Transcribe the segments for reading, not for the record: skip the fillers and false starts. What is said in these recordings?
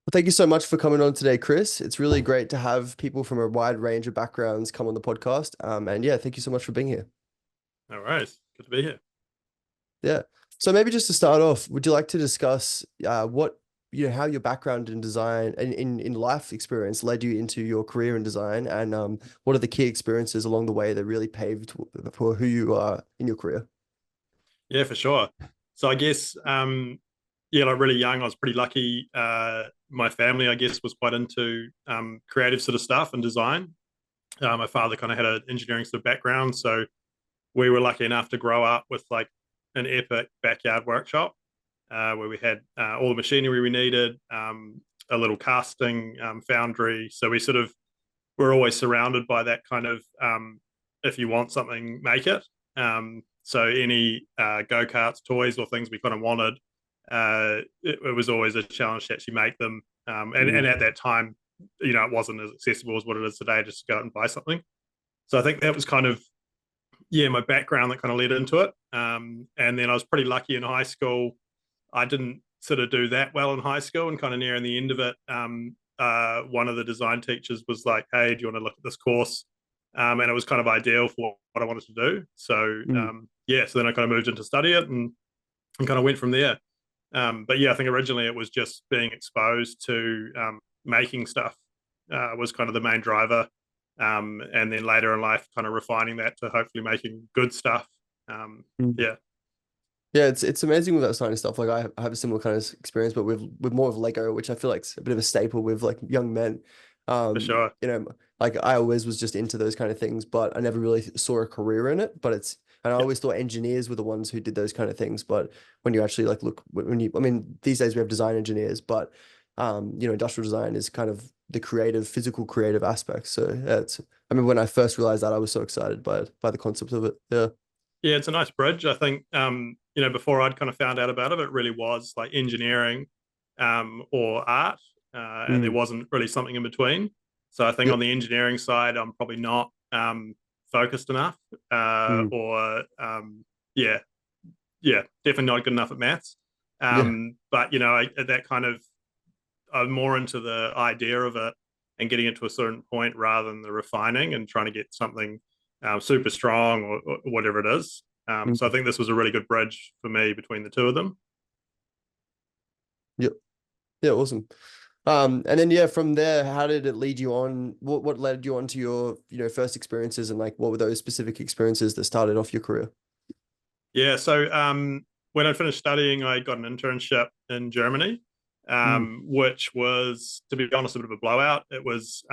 Well, thank you so much for coming on today, Chris. It's really great to have people from a wide range of backgrounds come on the podcast. And yeah, thank you so much for being here. All right. Good to be here. Yeah. So maybe just to start off, would you like to discuss how your background in design and in life experience led you into your career in design, and what are the key experiences along the way that really paved for who you are in your career? Yeah, for sure. So I guess, yeah, like really young, I was pretty lucky. My family, I guess, was quite into creative sort of stuff and design. My father kind of had an engineering sort of background, so we were lucky enough to grow up with like an epic backyard workshop where we had all the machinery we needed, a little casting foundry. So we sort of were always surrounded by that kind of if you want something, make it. So any go karts, toys, or things we kind of wanted, it was always a challenge to actually make them. And Mm, at that time, it wasn't as accessible as what it is today, just to go out and buy something. So I think that was kind of my background that kind of led into it. And then I was pretty lucky in high school. I didn't sort of do that well in high school, and kind of nearing the end of it, one of the design teachers was like, "Hey, do you want to look at this course?" And it was kind of ideal for what I wanted to do. So mm, so then I kind of moved into study it and kind of went from there. But yeah, I think originally it was just being exposed to making stuff was kind of the main driver. And then later in life, kind of refining that to hopefully making good stuff. mm. Yeah, Yeah, it's amazing with that kind of stuff. Like I have a similar kind of experience, but with more of Lego, which I feel like is a bit of a staple with like young men. for Um, sure. you know, like I always was just into those kind of things, but I never really saw a career in it. But and I Yeah, always thought engineers were the ones who did those kind of things. But when you actually like look when you, I mean, these days we have design engineers, but industrial design is kind of the creative, physical, creative aspects. So yeah, I mean, when I first realized that, I was so excited by the concept of it. Yeah. yeah, it's a nice bridge. I think before I'd kind of found out about it, it really was like engineering or art, and there Mm. wasn't really something in between. So I think on Yep. the engineering side, I'm probably not focused enough, Mm. or yeah, yeah, definitely not good enough at maths. Yeah. But that kind of I'm more into the idea of it and getting it to a certain point rather than the refining and trying to get something super strong or whatever it is. So I Mm. think this was a really good bridge for me between the two of them. Yep. Yeah, awesome. And then yeah, from there, how did it lead you on? What led you on to your, first experiences, and like what were those specific experiences that started off your career? Yeah. So when I finished studying, I got an internship in Germany, Mm. which was, to be honest, a bit of a blowout. It was,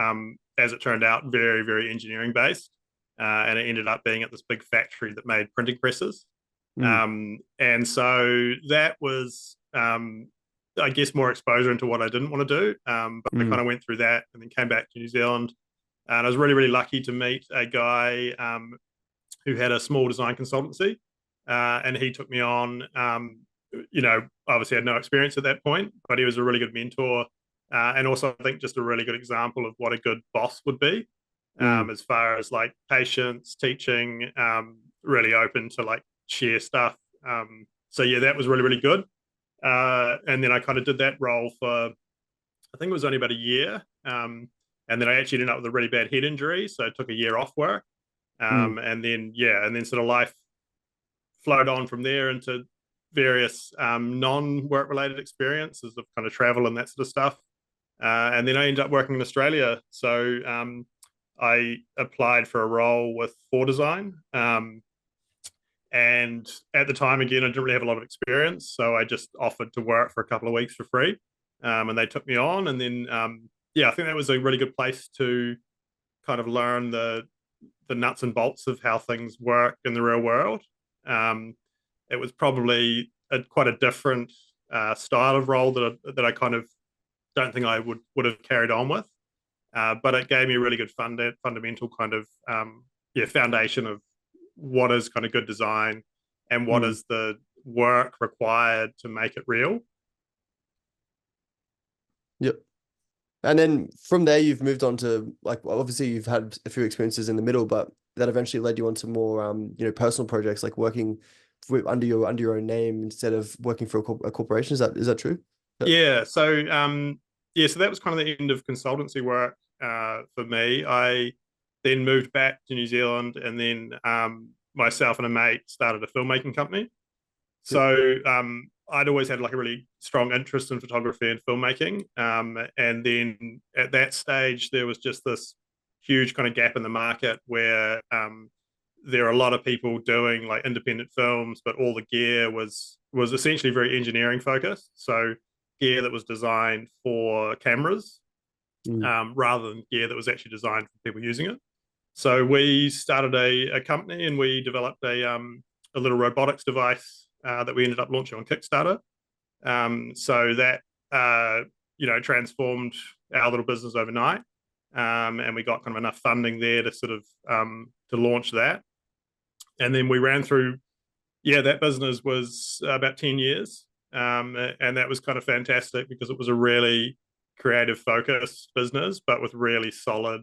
as it turned out, very, very engineering based. And it ended up being at this big factory that made printing presses. Mm. And so that was, I guess, more exposure into what I didn't want to do. But I kind Mm. of went through that and then came back to New Zealand. And I was really, really lucky to meet a guy who had a small design consultancy. And he took me on. Obviously, I had no experience at that point, but he was a really good mentor. And also, I think just a really good example of what a good boss would be, Mm. as far as like patience, teaching, really open to like share stuff. So yeah, that was really, really good. And then I kind of did that role for, I think it was only about a year. And then I actually ended up with a really bad head injury. So I took a year off work. Mm. And then sort of life flowed on from there into various non-work related experiences of kind of travel and that sort of stuff. And then I ended up working in Australia. So I applied for a role with For Design. And at the time, again, I didn't really have a lot of experience. So I just offered to work for a couple of weeks for free. And they took me on. And then, I think that was a really good place to kind of learn the nuts and bolts of how things work in the real world. Um, it was probably quite a different style of role that I kind of don't think I would have carried on with. But it gave me a really good fundamental kind of foundation of what is kind of good design and what Mm. is the work required to make it real. Yep. And then from there, you've moved on to like obviously you've had a few experiences in the middle, but that eventually led you on to more personal projects like working under your own name instead of working for a corporation. Is that true? Yeah. Yeah. So yeah, so that was kind of the end of consultancy work for me. I then moved back to New Zealand, and then myself and a mate started a filmmaking company. Yep. So I'd always had like a really strong interest in photography and filmmaking, and then at that stage there was just this huge kind of gap in the market where there are a lot of people doing like independent films, but all the gear was essentially very engineering focused. So gear that was designed for cameras Mm. rather than gear that was actually designed for people using it. So we started a company and we developed a little robotics device that we ended up launching on Kickstarter. So that transformed our little business overnight, and we got kind of enough funding there to sort of to launch that. And then we ran through, yeah, that business was about 10 years, and that was kind of fantastic because it was a really creative focused business, but with really solid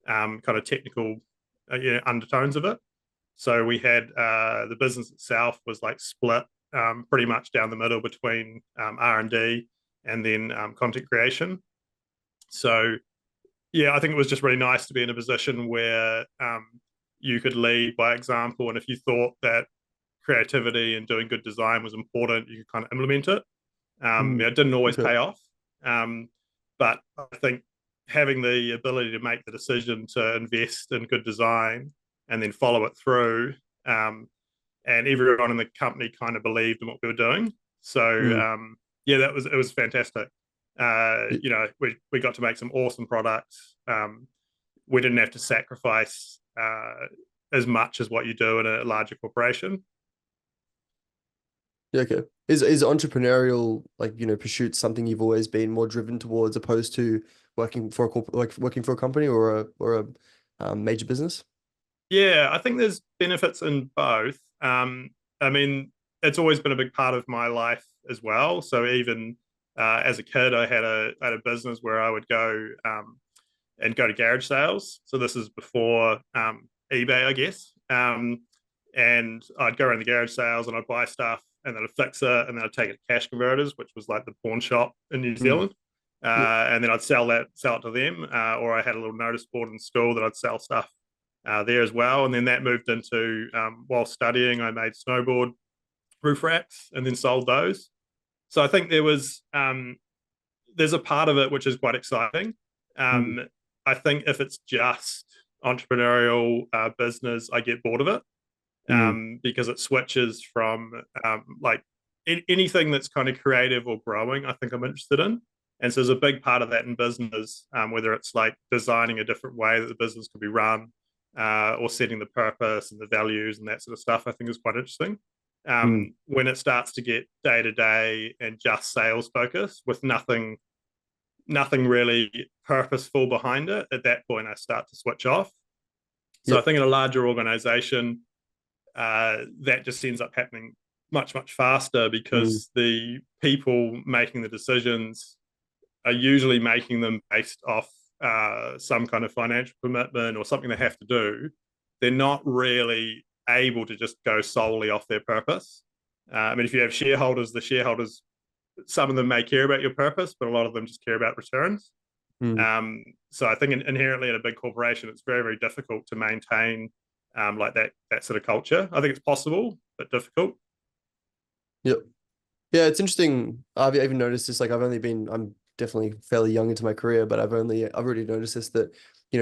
kind of technical undertones of it. So we had the business itself was like split pretty much down the middle between R&D and then content creation. So yeah, I think it was just really nice to be in a position where you could lead by example, and if you thought that creativity and doing good design was important, you could kind of implement it. Mm. It didn't always Okay. pay off, but I think having the ability to make the decision to invest in good design and then follow it through, and everyone in the company kind of believed in what we were doing. So Mm. yeah, it was fantastic. Y- We got to make some awesome products. We didn't have to sacrifice as much as what you do in a larger corporation. Yeah, okay. Is entrepreneurial pursuit something you've always been more driven towards opposed to working for a like working for a company or a major business? Yeah, I think there's benefits in both. I mean, it's always been a big part of my life as well. So even as a kid, I had a business where I would go and go to garage sales. So this is before eBay, I guess. And I'd go around the garage sales and I'd buy stuff and then I'd fix it and then I'd take it to cash converters, which was like the pawn shop in New Mm. Zealand. Yep. And then I'd sell it to them, or I had a little notice board in school that I'd sell stuff there as well. And then that moved into while studying, I made snowboard roof racks and then sold those. So I think there's a part of it which is quite exciting. Mm. Um, I think if it's just entrepreneurial business, I get bored of it Mm. because it switches from like anything that's kind of creative or growing. I think I'm interested in, and so there's a big part of that in business, whether it's like designing a different way that the business could be run, or setting the purpose and the values and that sort of stuff. I think is quite interesting. Mm. When it starts to get day to day and just sales focused with nothing really purposeful behind it, at that point I start to switch off. So I Yep. think in a larger organization, that just ends up happening much faster Mm. because the people making the decisions are usually making them based off some kind of financial commitment or something they have to do. They're not really able to just go solely off their purpose. I mean, if you have shareholders, the shareholders, some of them may care about your purpose, but a lot of them just care about returns. Mm. So I think inherently in a big corporation, it's very difficult to maintain like that sort of culture. I think it's possible, but difficult. Yep. Yeah, it's interesting. I've even noticed this. Like, I'm definitely fairly young into my career, but I've already noticed this that,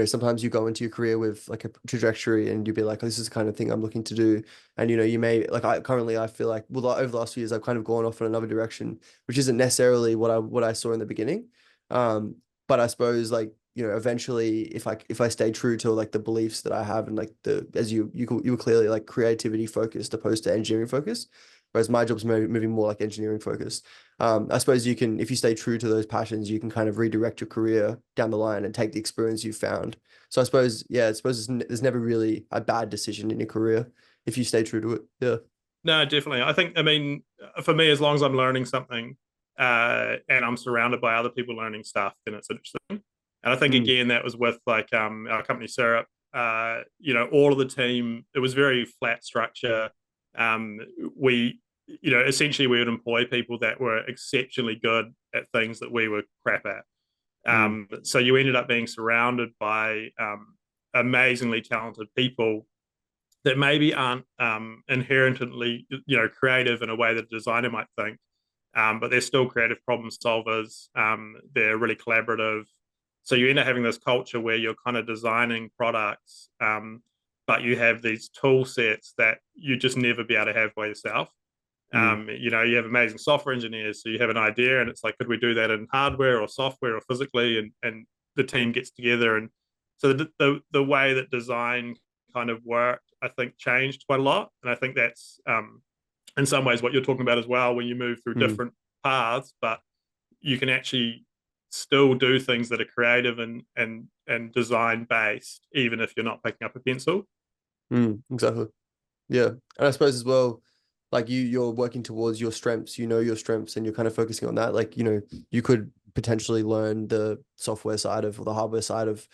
sometimes you go into your career with like a trajectory and you'd be like, oh, this is the kind of thing I'm looking to do. And, you may, like, I feel like, well, over the last few years, I've kind of gone off in another direction, which isn't necessarily what I saw in the beginning. Um, but I suppose like, eventually if I stay true to like the beliefs that I have and like as you were clearly like creativity focused opposed to engineering focused, whereas my job's moving more like engineering focused. I suppose you can, if you stay true to those passions, you can kind of redirect your career down the line and take the experience you've found. So I suppose, yeah, I suppose there's never really a bad decision in your career if you stay true to it. Yeah. No, definitely. I think, I mean, for me, as long as I'm learning something and I'm surrounded by other people learning stuff, then it's interesting. And I think Mm. again that was with like our company Syrp. All of the team. It was very flat structure. Um, we, essentially we would employ people that were exceptionally good at things that we were crap at. Mm, So you ended up being surrounded by amazingly talented people that maybe aren't inherently, creative in a way that a designer might think, but they're still creative problem solvers. They're really collaborative. So you end up having this culture where you're kind of designing products, but you have these tool sets that you just never be able to have by yourself. mm, You have amazing software engineers, so you have an idea, and it's like, could we do that in hardware or software or physically? And the team gets together, and so the way that design kind of worked, I think, changed quite a lot, and I think that's in some ways what you're talking about as well, when you move through mm, different paths, but you can actually still do things that are creative and design based, even if you're not picking up a pencil. exactly. Yeah. And I suppose as well, like you're working towards your strengths, you know your strengths and you're kind of focusing on that. Like, you could potentially learn the software side of or the hardware side of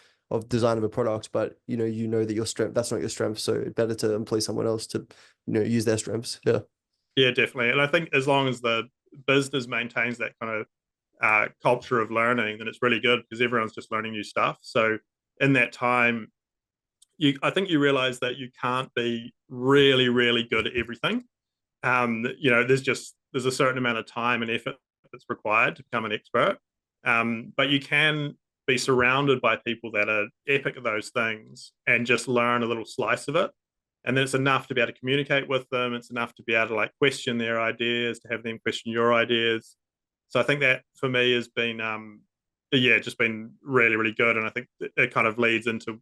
design of a product, but that your strength, that's not your strength. So it's better to employ someone else to, use their strengths. Yeah. Yeah, definitely. And I think as long as the business maintains that kind of culture of learning, then it's really good because everyone's just learning new stuff. So in that time, I think you realize that you can't be really, really good at everything. There's a certain amount of time and effort that's required to become an expert. But you can be surrounded by people that are epic at those things and just learn a little slice of it. And then it's enough to be able to communicate with them. It's enough to be able to like question their ideas, to have them question your ideas. So I think that for me has been, yeah, just been really, really good. And I think it kind of leads into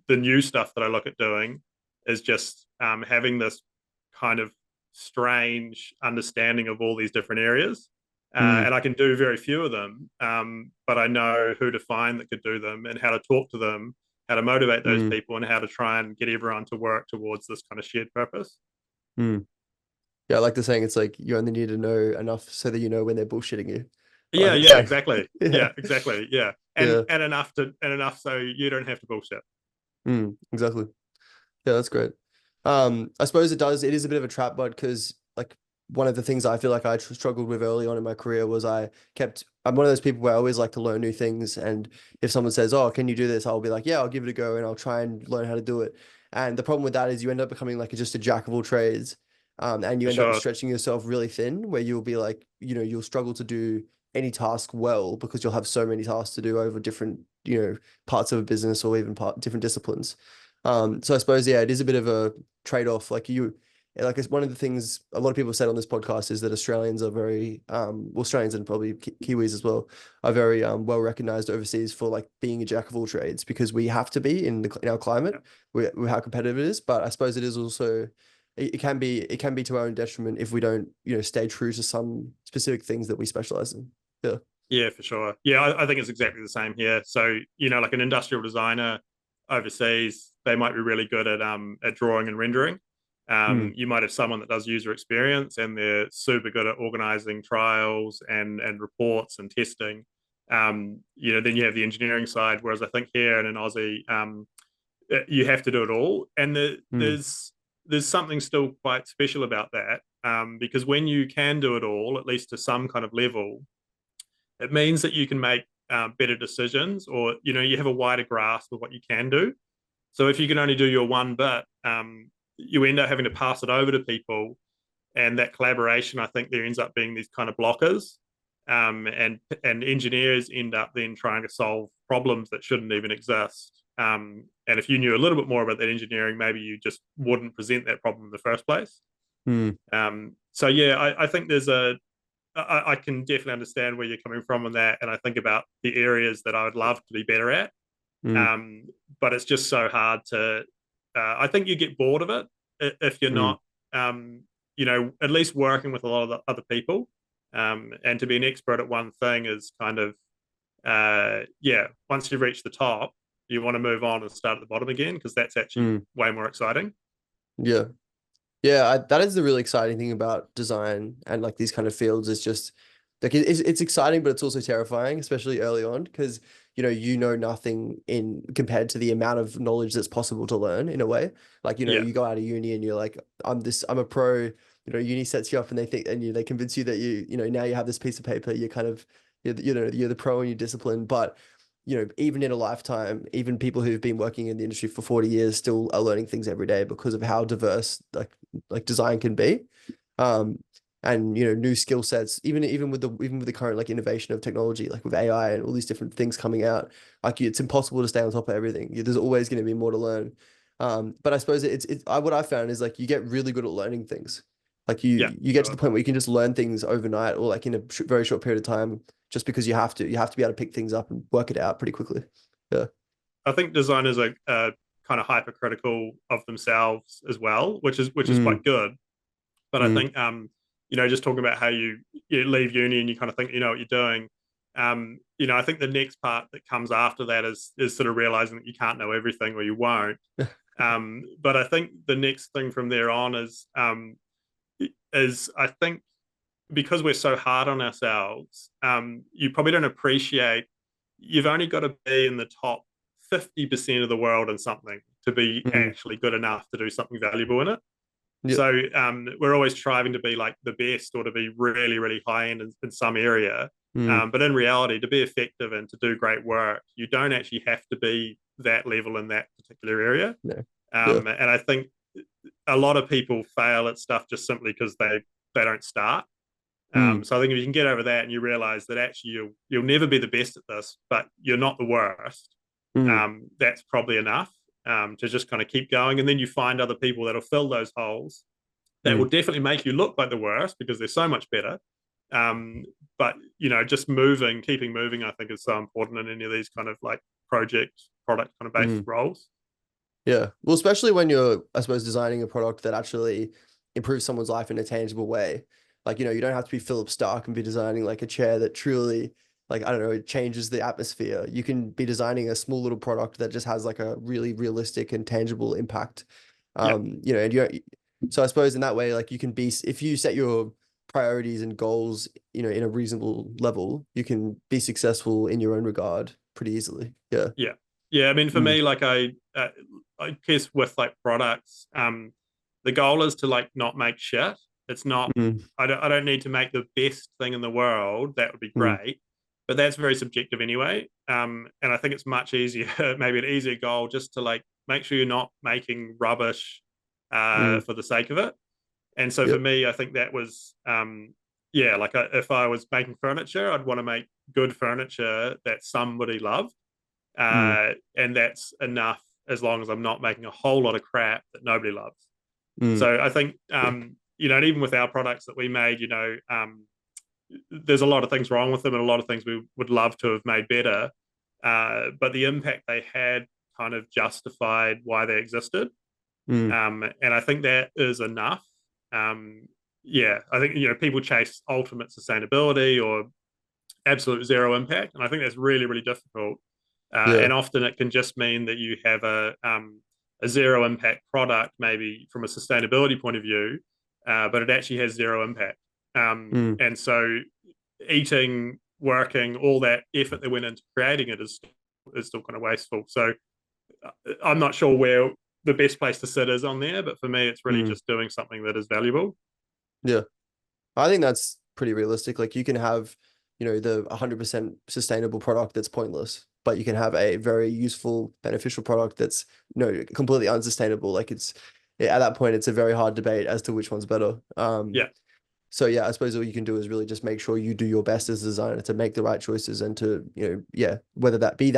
the new stuff that I look at doing is just having this kind of strange understanding of all these different areas. Mm, And I can do very few of them, but I know who to find that could do them and how to talk to them, how to motivate those mm, people, and how to try and get everyone to work towards this kind of shared purpose. mm. Yeah. I like the saying, it's like you only need to know enough so that you know when they're bullshitting you. I like Yeah, that yeah, saying. exactly. Yeah. Yeah, exactly. Yeah, and Yeah. and enough so you don't have to bullshit. Exactly. Yeah, that's great. I suppose it is a bit of a trap, but because like one of the things I feel like I struggled with early on in my career was I'm one of those people where I always like to learn new things. And if someone says, "Oh, can you do this?" I'll be like, "Yeah, I'll give it a go and I'll try and learn how to do it." And the problem with that is you end up becoming like just a jack of all trades. And you For end up sure. stretching yourself really thin where you'll be like, you'll struggle to do any task well because you'll have so many tasks to do over different, parts of a business or even different disciplines. So I suppose, yeah, it is a bit of a trade-off. Like it's one of the things a lot of people said on this podcast is that Australians are very, Australians and probably Kiwis as well, are very well recognized overseas for like being a jack of all trades because we have to be in our climate, Yeah. with how competitive it is. But I suppose it is also, it can be to our own detriment if we don't, stay true to some specific things that we specialize in. Yeah. Yeah, for sure. Yeah, I think it's exactly the same here. So, like an industrial designer overseas, they might be really good at drawing and rendering. Mm, You might have someone that does user experience and they're super good at organizing trials and reports and testing. Then you have the engineering side, whereas I think here and in Aussie, you have to do it all. And mm, there's something still quite special about that, because when you can do it all, at least to some kind of level, it means that you can make better decisions, or you have a wider grasp of what you can do. So if you can only do your one bit, you end up having to pass it over to people, and that collaboration, I think, there ends up being these kind of blockers, and engineers end up then trying to solve problems that shouldn't even exist. And if you knew a little bit more about that engineering, maybe you just wouldn't present that problem in the first place. mm, So yeah, I think I can definitely understand where you're coming from on that, and I think about the areas that I would love to be better at. mm, Um, but it's just so hard to. I think you get bored of it if you're mm. not, at least working with a lot of the other people. And to be an expert at one thing is kind of, yeah. Once you've reached the top, you want to move on and start at the bottom again because that's actually Mm. way more exciting. Yeah. Yeah, that is the really exciting thing about design and like these kind of fields is just like it's exciting, but it's also terrifying, especially early on, because nothing in compared to the amount of knowledge that's possible to learn in a way. Like, Yeah, you go out of uni and you're like, I'm a pro, uni sets you up and they think and they convince you that now you have this piece of paper, you're kind of you're the pro in your discipline. But even in a lifetime, even people who've been working in the industry for 40 years still are learning things every day because of how diverse like design can be. Um, and new skill sets, even with the current like innovation of technology, like with AI and all these different things coming out, like it's impossible to stay on top of everything. There's always going to be more to learn. But I suppose what I found is like you get really good at learning things. Like Yeah, you get to sure. the point where you can just learn things overnight or like in a very short period of time, just because you have to be able to pick things up and work it out pretty quickly. Yeah. I think designers are kind of hypercritical of themselves as well, which is Mm, quite good. But I mm, think just talking about how you leave uni and you kind of think you know what you're doing. I think the next part that comes after that is sort of realizing that you can't know everything or you won't. But I think the next thing from there on is I think because we're so hard on ourselves, you probably don't appreciate you've only got to be in the top 50% of the world in something to be mm, actually good enough to do something valuable in it. yeah. So we're always striving to be like the best or to be really, really high end in some area. Mm, But in reality, to be effective and to do great work, you don't actually have to be that level in that particular area. yeah. Yeah. And I think a lot of people fail at stuff just simply because they don't start. Mm, So I think if you can get over that and you realize that actually you'll never be the best at this, but you're not the worst, mm, that's probably enough to just kind of keep going. And then you find other people that'll fill those holes that will mm. definitely make you look like the worst because they're so much better. Um, but just keeping moving, I think is so important in any of these kind of like product kind of based Mm. roles. Yeah. Well, especially when you're, I suppose, designing a product that actually improves someone's life in a tangible way. Like, you don't have to be Philip Stark and be designing like a chair that truly, like, I don't know, it changes the atmosphere. You can be designing a small little product that just has like a really realistic and tangible impact. Yeah, And so I suppose in that way, like you can be, if you set your priorities and goals, in a reasonable level, you can be successful in your own regard pretty easily. Yeah. yeah, yeah. I mean, for Mm, me, like I guess with like products, the goal is to like not make shit. It's not. mm, I don't need to make the best thing in the world. That would be mm, great, but that's very subjective anyway. And I think it's much easier, maybe an easier goal, just to like make sure you're not making rubbish mm. for the sake of it. And so for Yep. me, I think that was yeah, like if I was making furniture, I'd want to make good furniture that somebody loved, Mm, and that's enough as long as I'm not making a whole lot of crap that nobody loves. mm, So I think yeah. and even with our products that we made, there's a lot of things wrong with them and a lot of things we would love to have made better. But the impact they had kind of justified why they existed. Mm, And I think that is enough. Um, yeah, I think people chase ultimate sustainability or absolute zero impact, and I think that's really really difficult. yeah. And often it can just mean that you have a zero impact product, maybe from a sustainability point of view, but it actually has zero impact. Mm, And so, eating, working, all that effort that went into creating it is still kind of wasteful. So I'm not sure where the best place to sit is on there, but for me, it's really mm, just doing something that is valuable. yeah. I think that's pretty realistic. Like you can have, the 100% sustainable product that's pointless, but you can have a very useful, beneficial product that's, completely unsustainable. Like at that point, it's a very hard debate as to which one's better. Yeah, So yeah, I suppose all you can do is really just make sure you do your best as a designer to make the right choices and to, yeah, whether that be,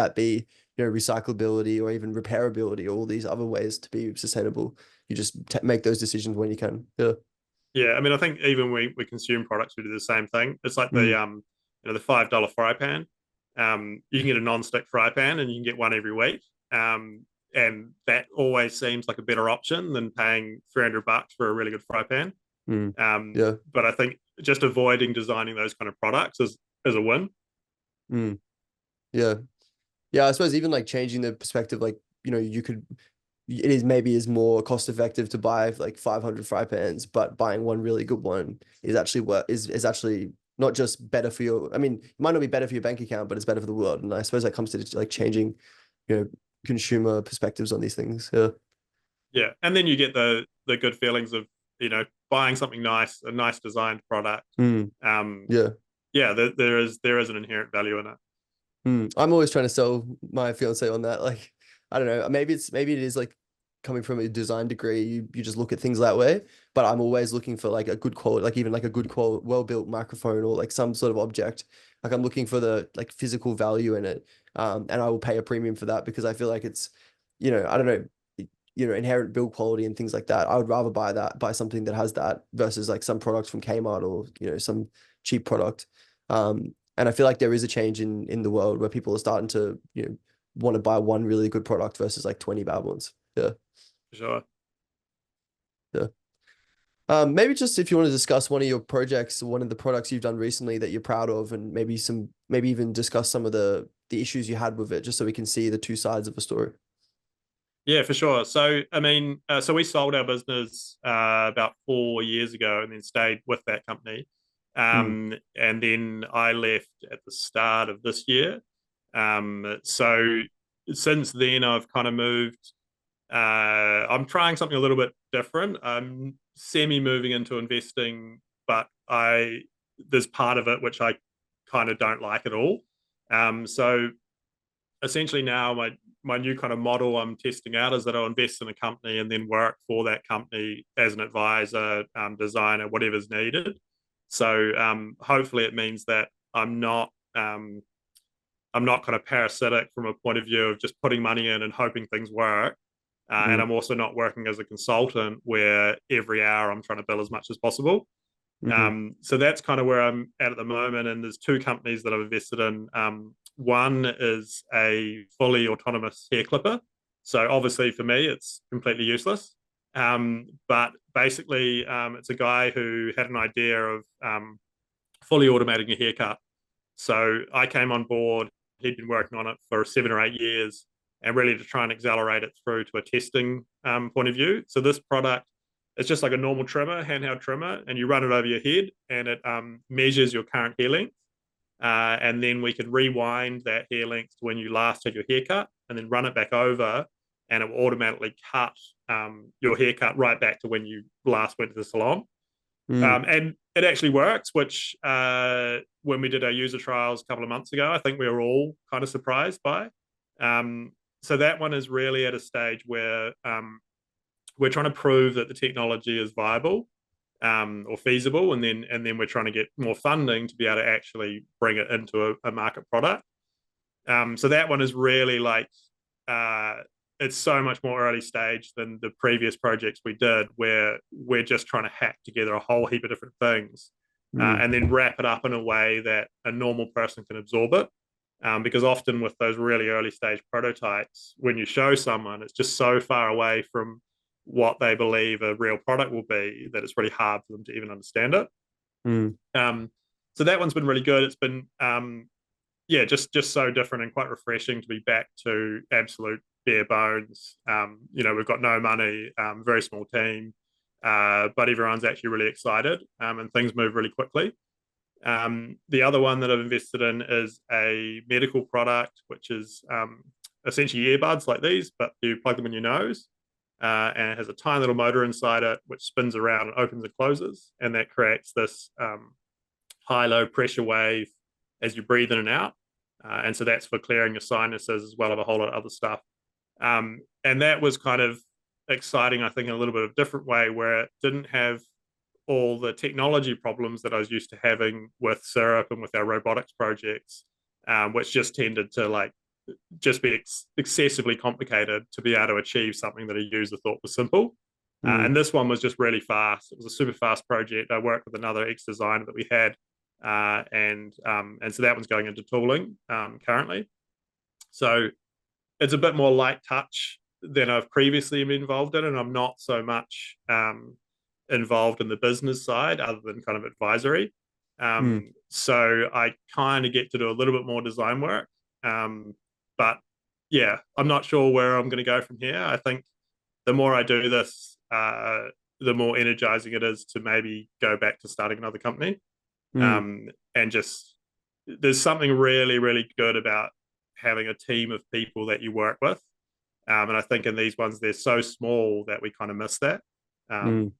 recyclability or even repairability or all these other ways to be sustainable. You just make those decisions when you can. Yeah. yeah. I mean, I think even we consume products, we do the same thing. It's like Mm, the $5 fry pan. You can get a non-stick fry pan, and you can get one every week. And that always seems like a better option than paying $300 for a really good fry pan. mm, yeah. But I think just avoiding designing those kind of products is a win. Mm, yeah. Yeah. I suppose even like changing the perspective, like, maybe is more cost effective to buy like 500 fry pans, but buying one really good one is actually is actually not just better for your, I mean, it might not be better for your bank account, but it's better for the world. And I suppose that comes to like changing, you know, consumer perspectives on these things. Yeah. Yeah, and then you get the good feelings of buying something nice, a nice designed product. Mm, Um, yeah. yeah, there is an inherent value in it. I'm always trying to sell my fiance on that. Like, I don't know, maybe it is like coming from a design degree, you just look at things that way. But I'm always looking for like a good quality, like even like a good quality, well-built microphone or like some sort of object. Like I'm looking for the like physical value in it. And I will pay a premium for that because I feel like it's, I don't know, inherent build quality and things like that. I would rather buy something that has that versus like some products from Kmart or, some cheap product. And I feel like there is a change in the world where people are starting to, want to buy one really good product versus like 20 bad ones. Yeah. For sure. Yeah. Maybe just if you want to discuss one of your projects, one of the products you've done recently that you're proud of, and maybe even discuss some of the issues you had with it, just so we can see the two sides of a story. Yeah, for sure. So, I mean, so we sold our business about 4 years ago and then stayed with that company. Mm, And then I left at the start of this year. So since then, I've kind of moved. I'm trying something a little bit different. I'm semi moving into investing, but there's part of it which I kind of don't like at all. So essentially now my new kind of model I'm testing out is that I'll invest in a company and then work for that company as an advisor, designer, whatever's needed. So hopefully it means that I'm not kind of parasitic from a point of view of just putting money in and hoping things work. And mm, I'm also not working as a consultant where every hour I'm trying to bill as much as possible. mm, So that's kind of where I'm at the moment. And there's two companies that I've invested in. One is a fully autonomous hair clipper. So obviously for me, it's completely useless. But basically, it's a guy who had an idea of fully automating a haircut. So I came on board. He'd been working on it for 7 or 8 years, and really to try and accelerate it through to a testing point of view. So this product is just like a normal trimmer, handheld trimmer, and you run it over your head, and it measures your current hair length. And then we can rewind that hair length to when you last had your haircut, and then run it back over, and it will automatically cut your haircut right back to when you last went to the salon. mm, And it actually works, which when we did our user trials a couple of months ago, I think we were all kind of surprised by. Um, so that one is really at a stage where we're trying to prove that the technology is viable or feasible, and then we're trying to get more funding to be able to actually bring it into a market product. So that one is really like uh, it's so much more early stage than the previous projects we did, where we're just trying to hack together a whole heap of different things mm, and then wrap it up in a way that a normal person can absorb it. Because often with those really early stage prototypes, when you show someone, it's just so far away from what they believe a real product will be that it's really hard for them to even understand it. mm, Um, so that one's been really good. It's been yeah, just so different and quite refreshing to be back to absolute bare bones. We've got no money, very small team, but everyone's actually really excited, and things move really quickly. The other one that I've invested in is a medical product, which is essentially earbuds like these, but you plug them in your nose, and it has a tiny little motor inside it, which spins around and opens and closes, and that creates this high-low pressure wave as you breathe in and out. And so that's for clearing your sinuses as well as a whole lot of other stuff. And that was kind of exciting, I think, in a little bit of a different way where it didn't have all the technology problems that I was used to having with Syrp and with our robotics projects, which just tended to like just be excessively complicated to be able to achieve something that a user thought was simple. mm, And this one was just really fast. It was a super fast project. I worked with another ex-designer that we had, and so that one's going into tooling currently. So it's a bit more light touch than I've previously been involved in, and I'm not so much involved in the business side other than kind of advisory. mm, So I kind of get to do a little bit more design work, but yeah, I'm not sure where I'm going to go from here. I think the more I do this, the more energizing it is to maybe go back to starting another company. mm, And just there's something really, really good about having a team of people that you work with. And I think in these ones, they're so small that we kind of miss that. mm.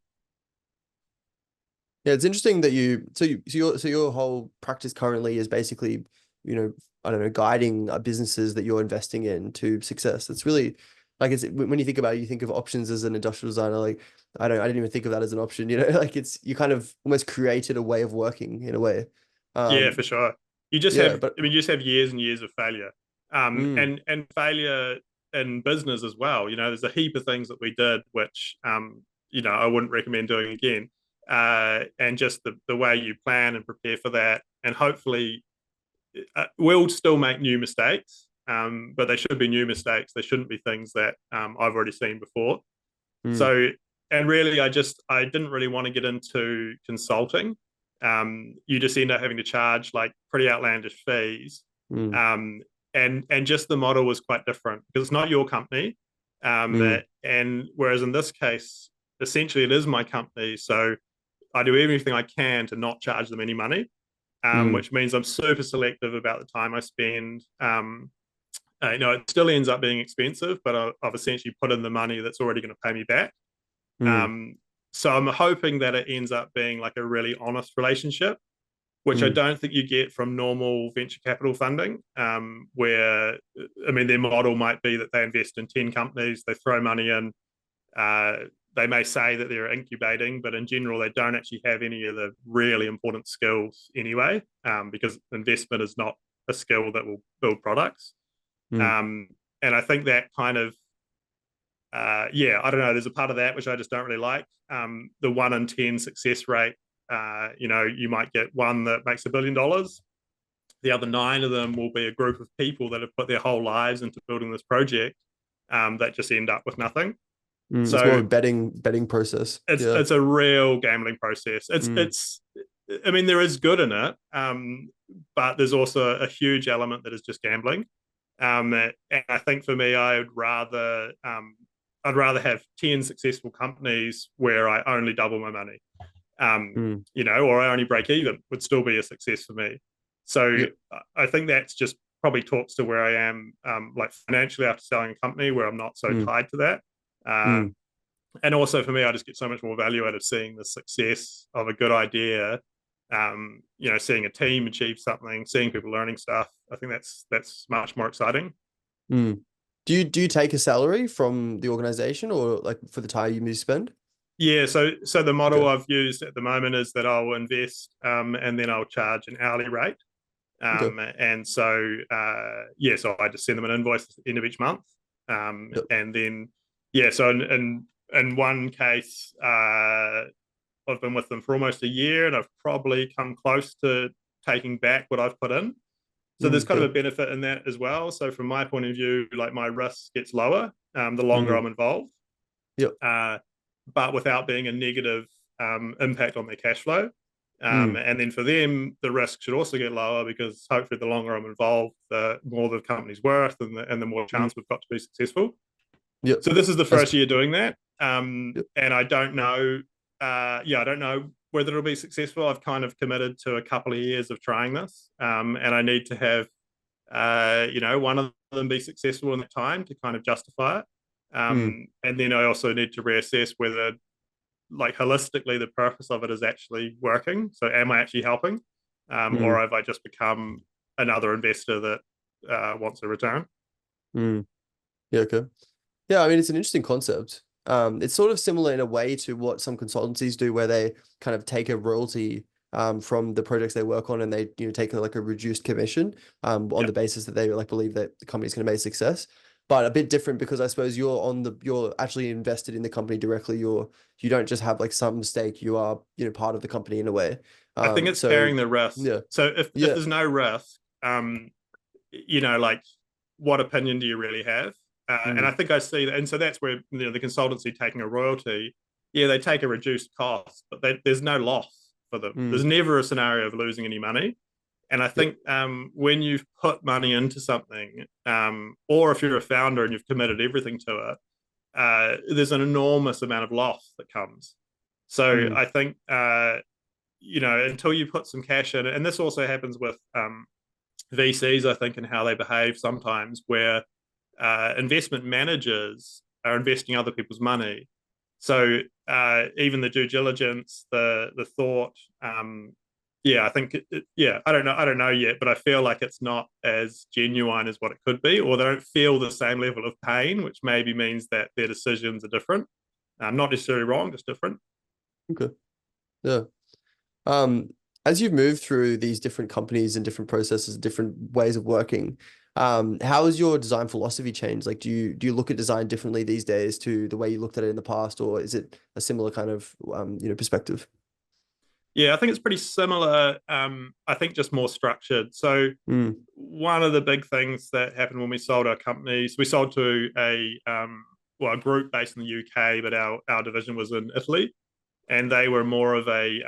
Yeah, it's interesting that so your whole practice currently is basically, you know, I don't know, guiding businesses that you're investing in to success. It's really like it's when you think about it, you think of options as an industrial designer. Like I didn't even think of that as an option. You know, like it's you kind of almost created a way of working in a way. Yeah, Um, for sure. You just yeah, have, but I mean, you just have years and years of failure, mm, and failure in business as well. You know, there's a heap of things that we did which, I wouldn't recommend doing again. And just the way you plan and prepare for that, and hopefully, we'll still make new mistakes, but they should be new mistakes. They shouldn't be things that I've already seen before. mm, So, and really, I didn't really want to get into consulting. You just end up having to charge like pretty outlandish fees, mm, um, and just the model was quite different because it's not your company, mm, and whereas in this case, essentially it is my company, so I do everything I can to not charge them any money, mm, which means I'm super selective about the time I spend. It still ends up being expensive, but I've essentially put in the money that's already going to pay me back. mm, Um, so I'm hoping that it ends up being like a really honest relationship, which I mm, don't think you get from normal venture capital funding, where, I mean, their model might be that they invest in 10 companies, they throw money in, uh, they may say that they're incubating, but in general, they don't actually have any of the really important skills anyway, because investment is not a skill that will build products. mm, Um, and I think that kind of, yeah, I don't know. There's a part of that which I just don't really like. The 1 in 10 success rate. You might get one that makes $1 billion. The other nine of them will be a group of people that have put their whole lives into building this project, that just end up with nothing. mm. It's more So of a betting process. it's Yeah. it's a real gambling process. Mm, I mean, there is good in it, but there's also a huge element that is just gambling. And I think for me, I'd rather have 10 successful companies where I only double my money, mm, or I only break even would still be a success for me. So yeah. I think that's just probably talks to where I am, like financially after selling a company where I'm not so Mm, tied to that. mm, And also for me, I just get so much more value out of seeing the success of a good idea. Seeing a team achieve something, seeing people learning stuff. I think that's much more exciting. mm. Do you take a salary from the organization or like for the time you spend? Yeah, so the model Okay. I've used at the moment is that I'll invest, and then I'll charge an hourly rate. Okay. And so so I just send them an invoice at the end of each month. Yep. And then yeah, so in one case, I've been with them for almost a year, and I've probably come close to taking back what I've put in. So there's kind of Okay. a benefit in that as well. So from my point of view, like my risk gets lower, the longer Mm, I'm involved, yep. but without being a negative, impact on their cash flow. Mm, And then for them, the risk should also get lower because hopefully the longer I'm involved, the more the company's worth, and the more mm, chance we've got to be successful. yep. So this is the That's first year doing that, yep. and I don't know. I don't know whether it'll be successful. I've kind of committed to a couple of years of trying this, and I need to have, one of them be successful in the time to kind of justify it. Mm, And then I also need to reassess whether, like, holistically, the purpose of it is actually working. So, am I actually helping, or mm, have I just become another investor that wants a return? mm. Yeah, okay. Yeah, I mean, it's an interesting concept. It's sort of similar in a way to what some consultancies do, where they kind of take a royalty from the projects they work on, and they take like a reduced commission on Yeah, the basis that they like believe that the company's going to be a success. But a bit different because I suppose you're actually invested in the company directly. You don't just have like some stake. You are part of the company in a way. I think it's So carrying the risk. yeah, So if yeah, there's no risk, like, what opinion do you really have? And mm, I think I see that, and so that's where the consultancy taking a royalty, yeah, they take a reduced cost, but there's no loss for them. There's mm, never a scenario of losing any money. And I yep, think, when you've put money into something, or if you're a founder and you've committed everything to it, there's an enormous amount of loss that comes. So mm, I think, until you put some cash in, and this also happens with, VCs, I think, and how they behave sometimes, where investment managers are investing other people's money. So even the due diligence, the thought, yeah, I think yeah, I don't know yet, but I feel like it's not as genuine as what it could be, or they don't feel the same level of pain, which maybe means that their decisions are different. Not necessarily wrong, just different. Okay. Yeah. Um, as you've moved through these different companies and different processes, different ways of working, how has your design philosophy changed? Like, do you look at design differently these days to the way you looked at it in the past, or is it a similar kind of perspective? Yeah, I think it's pretty similar. I think just more structured. So Mm, one of the big things that happened when we sold our companies, we sold to a group based in the UK, but our division was in Italy, and they were more of a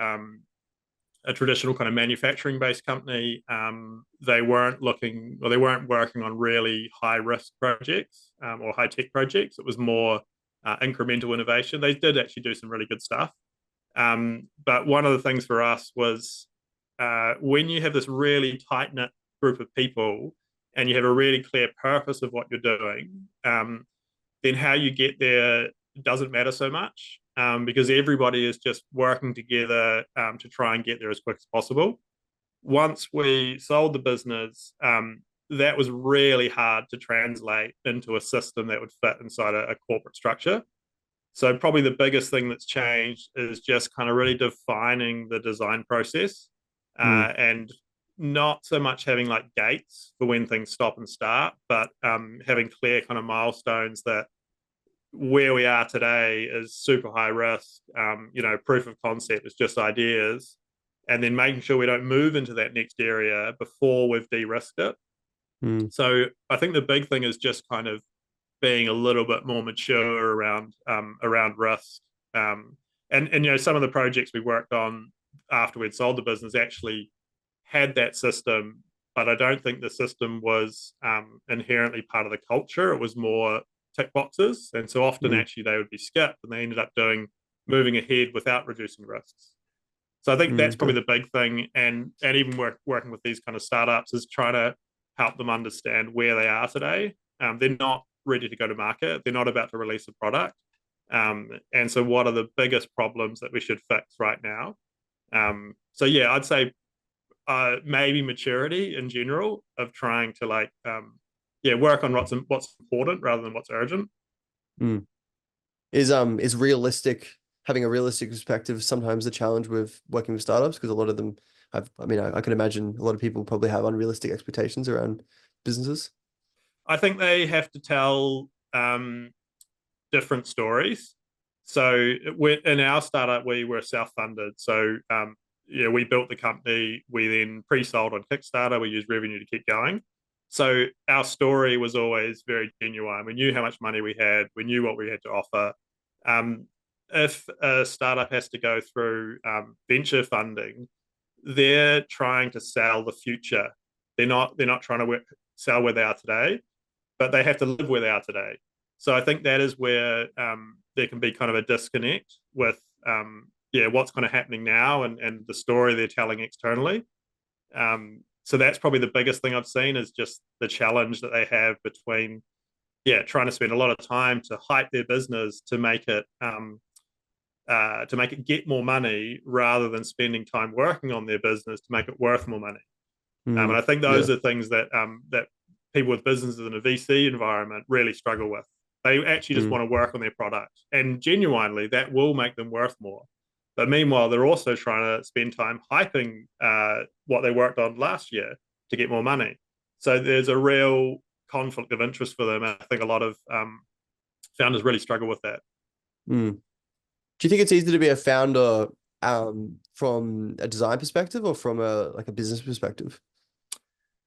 traditional kind of manufacturing based company. They weren't looking, or they weren't working on really high risk projects or high tech projects. It was more incremental innovation. They did actually do some really good stuff. But one of the things for us was when you have this really tight knit group of people and you have a really clear purpose of what you're doing, then how you get there doesn't matter so much because everybody is just working together to try and get there as quick as possible. Once we sold the business, that was really hard to translate into a system that would fit inside a corporate structure. So probably the biggest thing that's changed is just kind of really defining the design process mm, and not so much having like gates for when things stop and start, but having clear kind of milestones that where we are today is super high risk. Proof of concept is just ideas, and then making sure we don't move into that next area before we've de-risked it. mm, So I think the big thing is just kind of being a little bit more mature around risk. And some of the projects we worked on after we'd sold the business actually had that system, but I don't think the system was inherently part of the culture. It was more tick boxes, and so often mm, actually they would be skipped, and they ended up moving ahead without reducing risks. So I think that's probably okay. the big thing, and even working with these kind of startups is trying to help them understand where they are today. They're not ready to go to market. They're not about to release a product. And so, what are the biggest problems that we should fix right now? So, yeah, I'd say maybe maturity in general of trying to work on what's important rather than what's urgent. Mm. Is realistic having a realistic perspective sometimes the challenge with working with startups because a lot of them have, I mean, I can imagine a lot of people probably have unrealistic expectations around businesses. I think they have to tell different stories. So in our startup, we were self-funded. So we built the company. We then pre-sold on Kickstarter. We used revenue to keep going. So our story was always very genuine. We knew how much money we had. We knew what we had to offer. Um, if a startup has to go through venture funding, they're trying to sell the future. They're not trying to sell where they are today, but they have to live where they are today. So I think that is where there can be kind of a disconnect with what's kind of happening now and the story they're telling externally. So that's probably the biggest thing I've seen is just the challenge that they have between trying to spend a lot of time to hype their business to make it get more money rather than spending time working on their business to make it worth more money. And Mm, I think yeah. those are things that people with businesses in a VC environment really struggle with. They actually just Mm, want to work on their product, and genuinely, that will make them worth more. But meanwhile, they're also trying to spend time hyping what they worked on last year to get more money. So there's a real conflict of interest for them. I think a lot of founders really struggle with that. mm. Do you think it's easier to be a founder from a design perspective or from a like a business perspective?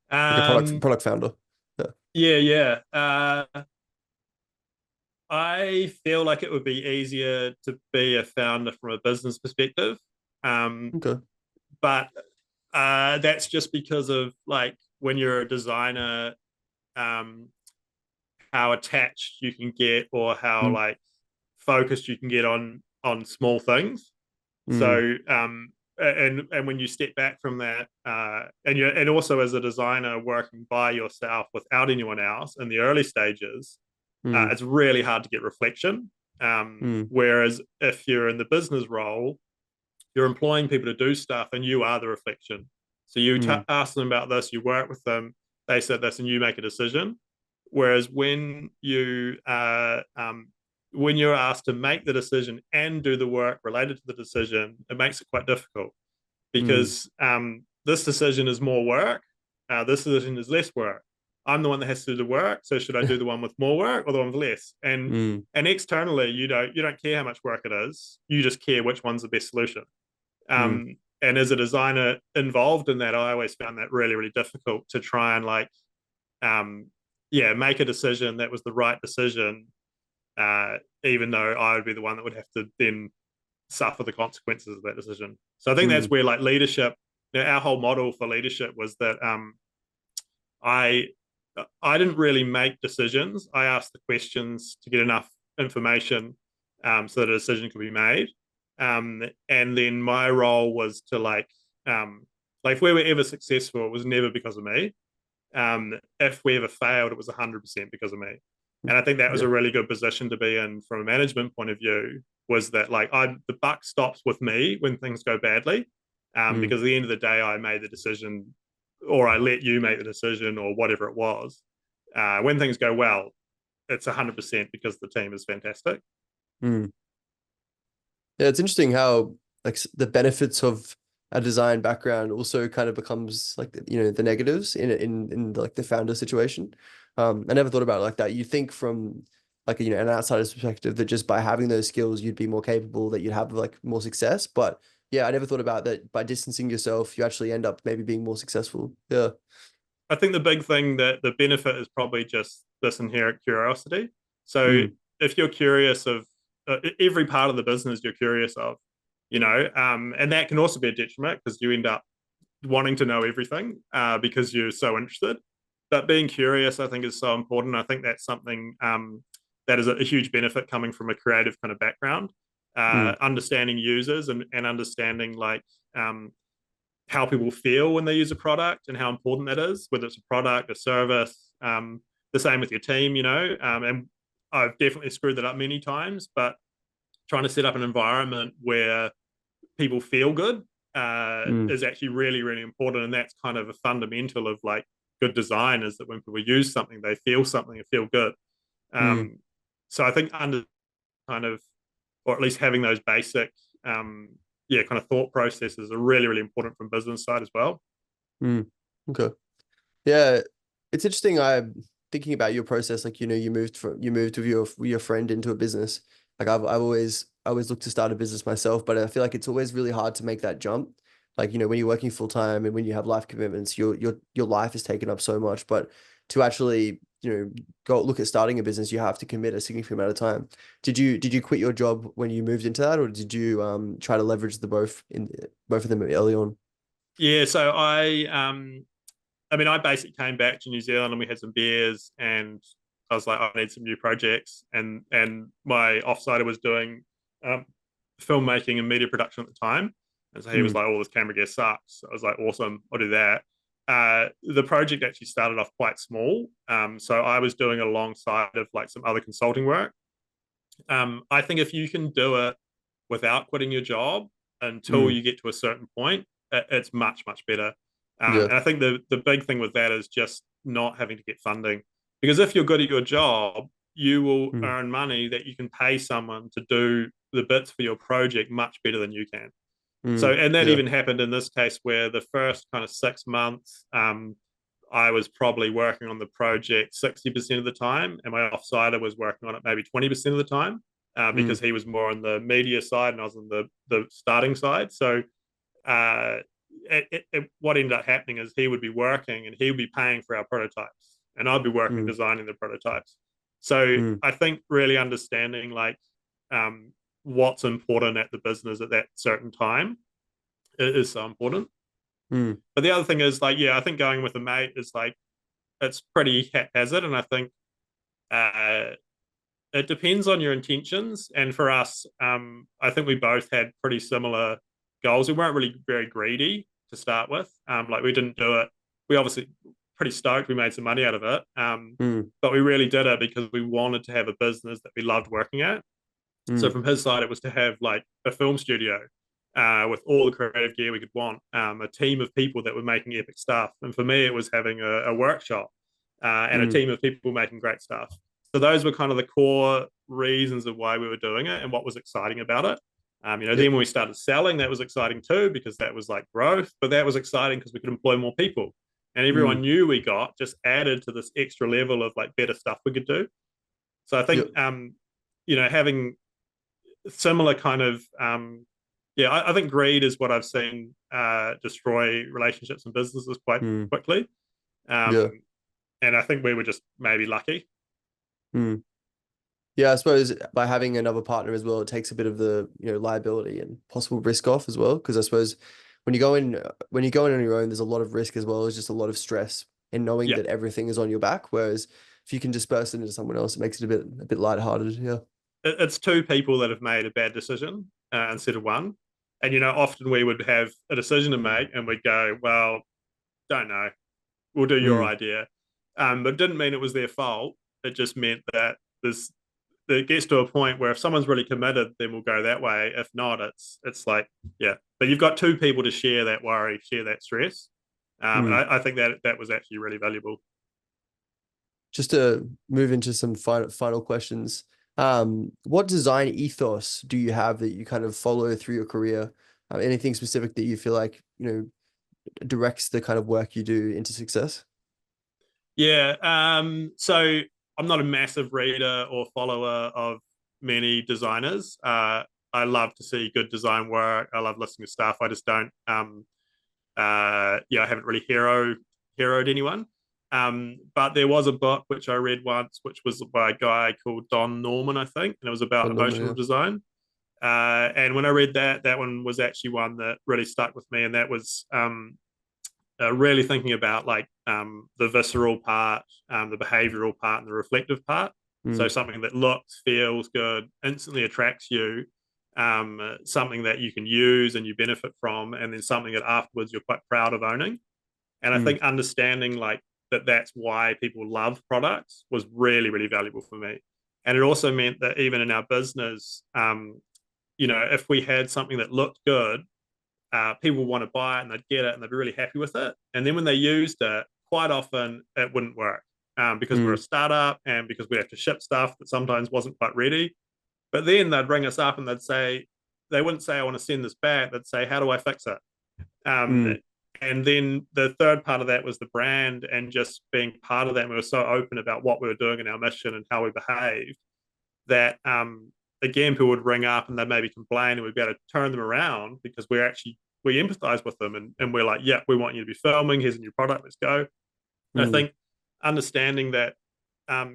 Like a Um, product founder? Yeah. yeah, yeah. I feel like it would be easier to be a founder from a business perspective. Um, Okay. but that's just because of like when you're a designer, um, how attached you can get or how Mm, like focused you can get on small things. mm, So and when you step back from that, and also as a designer working by yourself without anyone else in the early stages, mm, it's really hard to get reflection. mm, Whereas if you're in the business role, you're employing people to do stuff, and you are the reflection. So you Mm, ask them about this, you work with them, they said this, and you make a decision. Whereas when you're asked to make the decision and do the work related to the decision, it makes it quite difficult mm, because this decision is more work, this decision is less work. I'm the one that has to do the work, so should I do the one with more work or the one with less? mm, And externally, you don't care how much work it is. You just care which one's the best solution. mm, And as a designer involved in that, I always found that really, really difficult to try and um, make a decision that was the right decision, even though I would be the one that would have to then suffer the consequences of that decision. So I think that's mm, where like leadership, our whole model for leadership was that I I didn't really make decisions. I asked the questions to get enough information so that a decision could be made. And then my role was to if we were ever successful, it was never because of me. If we ever failed, it was 100% because of me. And I think that was yeah. a really good position to be in from a management point of view. Was that the buck stops with me when things go badly, Mm, because at the end of the day, I made the decision, or I let you make the decision, or whatever it was. When things go well, it's 100% because the team is fantastic. mm. Yeah, it's interesting how like the benefits of a design background also kind of becomes like the negatives in like the founder situation. I never thought about it like that. You think from like an outsider's perspective that just by having those skills you'd be more capable, that you'd have like more success. But yeah, I never thought about that by distancing yourself, you actually end up maybe being more successful. Yeah. I think the big thing, that the benefit is probably just this inherent curiosity. So Mm, if you're curious of every part of the business, you're curious of, and that can also be a detriment because you end up wanting to know everything because you're so interested. But being curious, I think, is so important. I think that's something that is a huge benefit coming from a creative kind of background, mm, understanding users and understanding um, how people feel when they use a product and how important that is, whether it's a product, a service. The same with your team, and I've definitely screwed that up many times, but trying to set up an environment where people feel good mm, is actually really, really important. And that's kind of a fundamental of like good design, is that when people use something, they feel something and feel good. mm, Um, so I think under kind of, or at least having those basic, um, kind of thought processes are really, really important from business side as well. mm. Okay. Yeah, it's interesting. I'm thinking about your process. Like, you moved with your friend into a business. Like I've always looked to start a business myself, but I feel like it's always really hard to make that jump. Like, when you're working full time and when you have life commitments, your life is taken up so much. But to actually, go look at starting a business, you have to commit a significant amount of time. Did you quit your job when you moved into that, or did you try to leverage both of them early on? Yeah, so I basically came back to New Zealand and we had some beers, and I was like, I need some new projects, and my offsider was doing um, filmmaking and media production at the time, and so he was Mm, like, "Oh, this camera gear sucks." I was like, "Awesome, I'll do that." The project actually started off quite small, so I was doing it alongside of like some other consulting work. I think if you can do it without quitting your job until mm, you get to a certain point, it's much, much better. yeah. And I think the big thing with that is just not having to get funding. Because if you're good at your job, you will Mm, earn money that you can pay someone to do the bits for your project much better than you can. So, mm, and that yeah. even happened in this case where the first kind of 6 months, I was probably working on the project 60% of the time, and my offsider was working on it maybe 20% of the time because Mm, he was more on the media side and I was on the starting side. So, uh, what ended up happening is he would be working and he would be paying for our prototypes, and I'd be working mm, designing the prototypes. So, mm, I think really understanding um, what's important at the business at that certain time is so important. mm, But the other thing is I think going with a mate is it's pretty haphazard, and I think uh, it depends on your intentions. And for us, I think we both had pretty similar goals. We weren't really very greedy to start with. We didn't do it. We obviously pretty stoked. We made some money out of it, mm, but we really did it because we wanted to have a business that we loved working at. So mm, from his side, it was to have like a film studio. with all the creative gear we could want, a team of people that were making epic stuff. And for me, it was having a workshop and a Mm. team of people making great stuff. So those were kind of the core reasons of why we were doing it and what was exciting about it. Yep. Then when we started selling, that was exciting too, because that was like growth, but that was exciting because we could employ more people. And everyone Mm. knew we got just added to this extra level of like better stuff we could do. So I think, Yep. having similar kind of, I think greed is what I've seen destroy relationships and businesses quite Mm. quickly. Yeah. Um, and I think we were just maybe lucky. Mm. Yeah, I suppose by having another partner as well, it takes a bit of the, liability and possible risk off as well. Because I suppose when you go in on your own, there's a lot of risk as well as just a lot of stress in knowing Yeah, that everything is on your back. Whereas if you can disperse it into someone else, it makes it a bit lighthearted. Yeah. it's two people that have made a bad decision instead of one. And often we would have a decision to make, and we'd go, "Well, don't know. We'll do your Mm. idea." But it didn't mean it was their fault. It just meant that it gets to a point where if someone's really committed, then we'll go that way. If not, it's like, yeah. But you've got two people to share that worry, share that stress, and Mm. I think that was actually really valuable. Just to move into some final questions. What design ethos do you have that you kind of follow through your career? Anything specific that you feel like, directs the kind of work you do into success? Yeah. So I'm not a massive reader or follower of many designers. I love to see good design work. I love listening to stuff. I just don't. I haven't really heroed anyone. But there was a book which I read once, which was by a guy called Don Norman, I think, and it was about Don't know, emotional yeah. design. And when I read that one was actually one that really stuck with me, and that was really thinking about like the visceral part, the behavioral part, and the reflective part. So Mm. something that looks, feels good, instantly attracts you, something that you can use and you benefit from, and then something that afterwards you're quite proud of owning. And I Mm. think understanding like that's why people love products was really, really valuable for me. And it also meant that even in our business, if we had something that looked good, people want to buy it and they'd get it and they'd be really happy with it. And then when they used it, quite often it wouldn't work because we're a Mm. startup and because we have to ship stuff that sometimes wasn't quite ready. But then they'd ring us up and they wouldn't say, I want to send this back. They'd say, how do I fix it? Um, Mm. and then the third part of that was the brand and just being part of that. And we were so open about what we were doing in our mission and how we behaved that, again, people would ring up and they'd maybe complain and we'd be able to turn them around because we empathize with them and we're like, yeah, we want you to be filming. Here's a new product. Let's go. And I Mm. think understanding that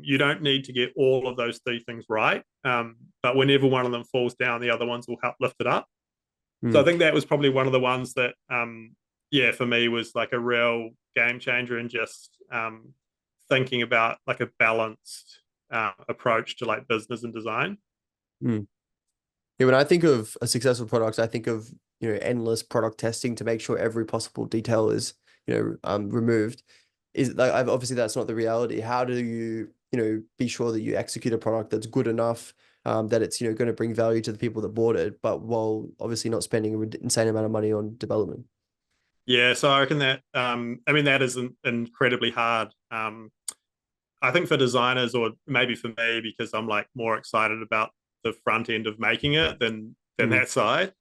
you don't need to get all of those three things right. But whenever one of them falls down, the other ones will help lift it up. So I Mm. think that was probably one of the ones that, for me was like a real game changer in just thinking about like a balanced approach to like business and design. Mm. Yeah, when I think of a successful product, I think of, endless product testing to make sure every possible detail is, removed. Is like obviously that's not the reality. How do you, be sure that you execute a product that's good enough, that it's, going to bring value to the people that bought it, but while obviously not spending an insane amount of money on development? Yeah, so I reckon that that is incredibly hard. I think for designers, or maybe for me, because I'm like more excited about the front end of making it than Mm. that side.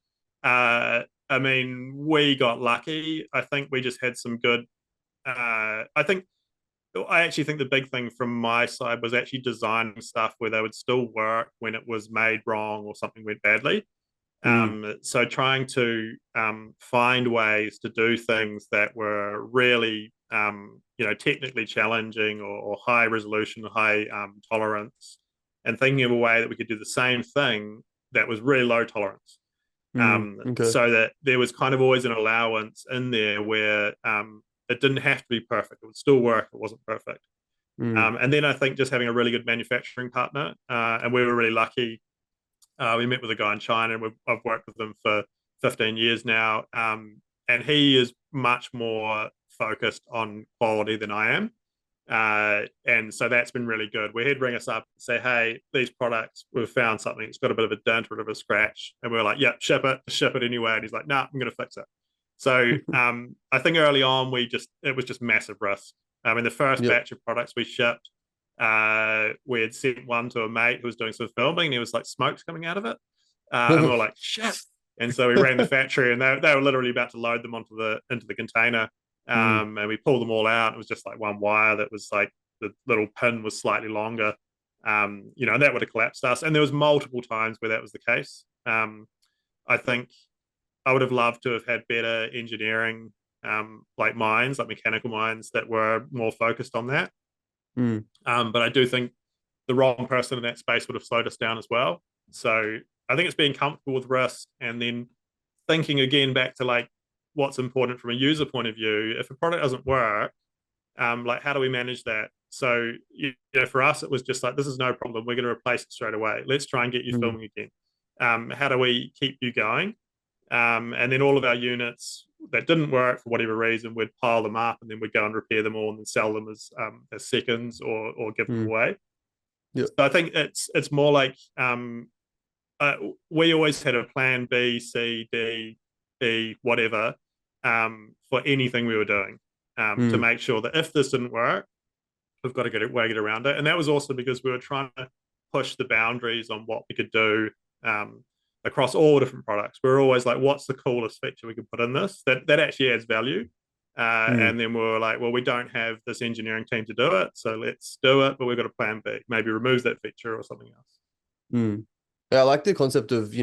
We got lucky. I think we just had some good. I actually think the big thing from my side was actually designing stuff where they would still work when it was made wrong or something went badly. Mm. So trying to find ways to do things that were really, technically challenging or high resolution, high tolerance, and thinking of a way that we could do the same thing that was really low tolerance. Mm. Okay. So that there was kind of always an allowance in there where it didn't have to be perfect. It would still work if it wasn't perfect. Mm. And then I think just having a really good manufacturing partner, and we were really lucky. We met with a guy in China, and I've worked with him for 15 years now. And he is much more focused on quality than I am. And so that's been really good, where he'd ring us up and say, hey, these products, we've found something, it's got a bit of a dent or a bit of a scratch, and we're like, yeah, ship it anyway. And he's like, nah, I'm going to fix it. So I think early on it was just massive risk. The first Yep. batch of products we shipped, we had sent one to a mate who was doing some filming, and he was like, smoke's coming out of it. And we were like, shit. And so we ran the factory, and they were literally about to load them into the container. Mm, And we pulled them all out. It was just like one wire that was like, the little pin was slightly longer. And that would have collapsed us. And there was multiple times where that was the case. I think I would have loved to have had better engineering, like minds, like mechanical minds that were more focused on that. mm, But I do think the wrong person in that space would have slowed us down as well. So I think it's being comfortable with risk, and then thinking again back to like what's important from a user point of view. If a product doesn't work, like how do we manage that? So for us, it was just like, this is no problem. We're going to replace it straight away. Let's try and get you mm, filming again. How do we keep you going? And then all of our units that didn't work for whatever reason, we'd pile them up, and then we'd go and repair them all and then sell them as seconds, or give them mm. away. Yep. So I think it's more like, we always had a plan B, C, D, E, whatever, for anything we were doing, to Mm, make sure that if this didn't work, we've got to get around it. And that was also because we were trying to push the boundaries on what we could do, across all different products. We were always like, what's the coolest feature we can put in this that actually adds value? mm, And then we were like, well, we don't have this engineering team to do it, so let's do it, but we've got a plan B. Maybe removes that feature or something else. mm. Yeah, I like the concept of,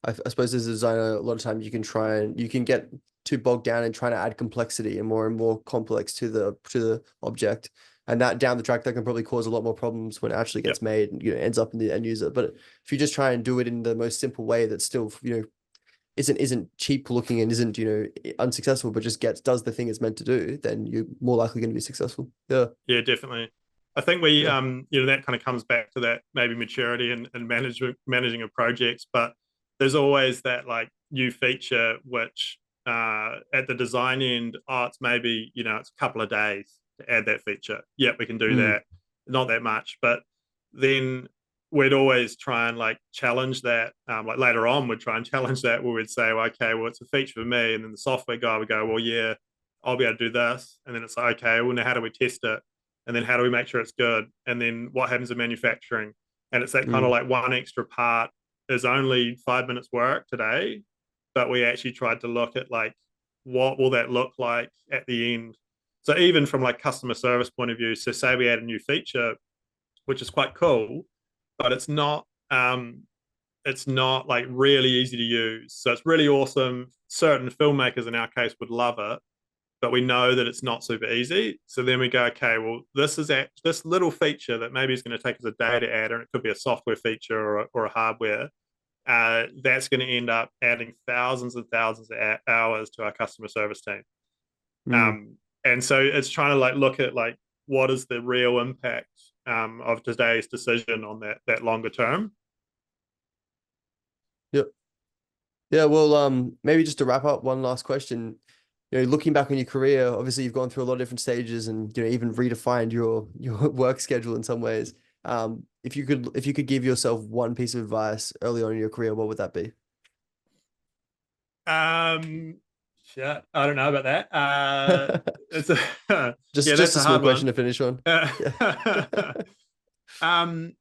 I suppose as a designer, a lot of times you can get too bogged down in trying to add complexity and more complex to the object. And that down the track, that can probably cause a lot more problems when it actually Yep. gets made and, ends up in the end user. But if you just try and do it in the most simple way that still, isn't cheap looking and isn't, unsuccessful, but just does the thing it's meant to do, then you're more likely going to be successful. Yeah. Yeah, definitely. I think we, Yeah. that kind of comes back to that maybe maturity and managing of projects, but there's always that like new feature which, at the design end, it's maybe, it's a couple of days to add that feature. Yeah, we can do Mm, that. Not that much, but then we'd always try and like challenge that. Like later on, we'd try and challenge that, where we'd say, well, okay, well, it's a feature for me, and then the software guy would go, well, yeah, I'll be able to do this, and then it's like, okay, well, now how do we test it? And then how do we make sure it's good? And then what happens in manufacturing? And it's that kind of mm, like one extra part is only 5 minutes work today, but we actually tried to look at like, what will that look like at the end? So even from like customer service point of view, so say we add a new feature, which is quite cool, but it's not like really easy to use. So it's really awesome. Certain filmmakers in our case would love it, but we know that it's not super easy. So then we go, okay, well, this little feature that maybe is going to take us a day to add, and it could be a software feature or a hardware. That's going to end up adding thousands and thousands of hours to our customer service team. mm. And so it's trying to like look at like, what is the real impact, of today's decision on that longer term. Yep. Yeah, well, maybe just to wrap up, one last question. Looking back on your career, obviously you've gone through a lot of different stages and even redefined your work schedule in some ways. If you could give yourself one piece of advice early on in your career, what would that be? Um, Shit, I don't know about that. It's a Just yeah, just that's a a small hard question one. to finish on. Yeah. um,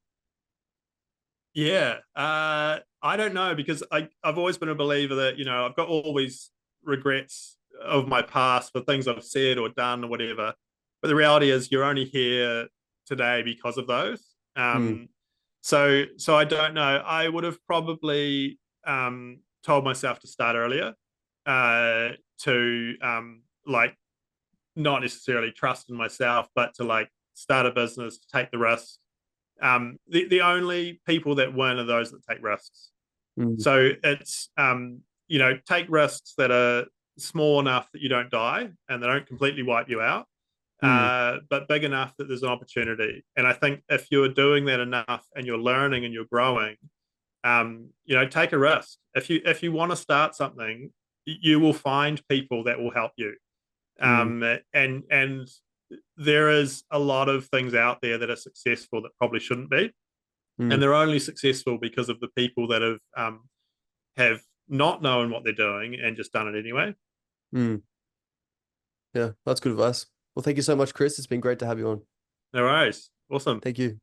yeah, I don't know, because I've always been a believer that I've got all these regrets of my past for things I've said or done or whatever, but the reality is you're only here today because of those. Mm, So I don't know. I would have probably, told myself to start earlier, to like not necessarily trust in myself, but to like start a business, to take the risk. The only people that win are those that take risks. mm, So it's, take risks that are small enough that you don't die and they don't completely wipe you out, mm, but big enough that there's an opportunity. And I think if you're doing that enough and you're learning and you're growing, take a risk. If you want to start something, you will find people that will help you. mm, And there is a lot of things out there that are successful that probably shouldn't be, and Mm, they're only successful because of the people that have not known what they're doing and just done it anyway. mm. Yeah, that's good advice. Well, thank you so much, Chris. It's been great to have you on. No worries. Awesome. Thank you.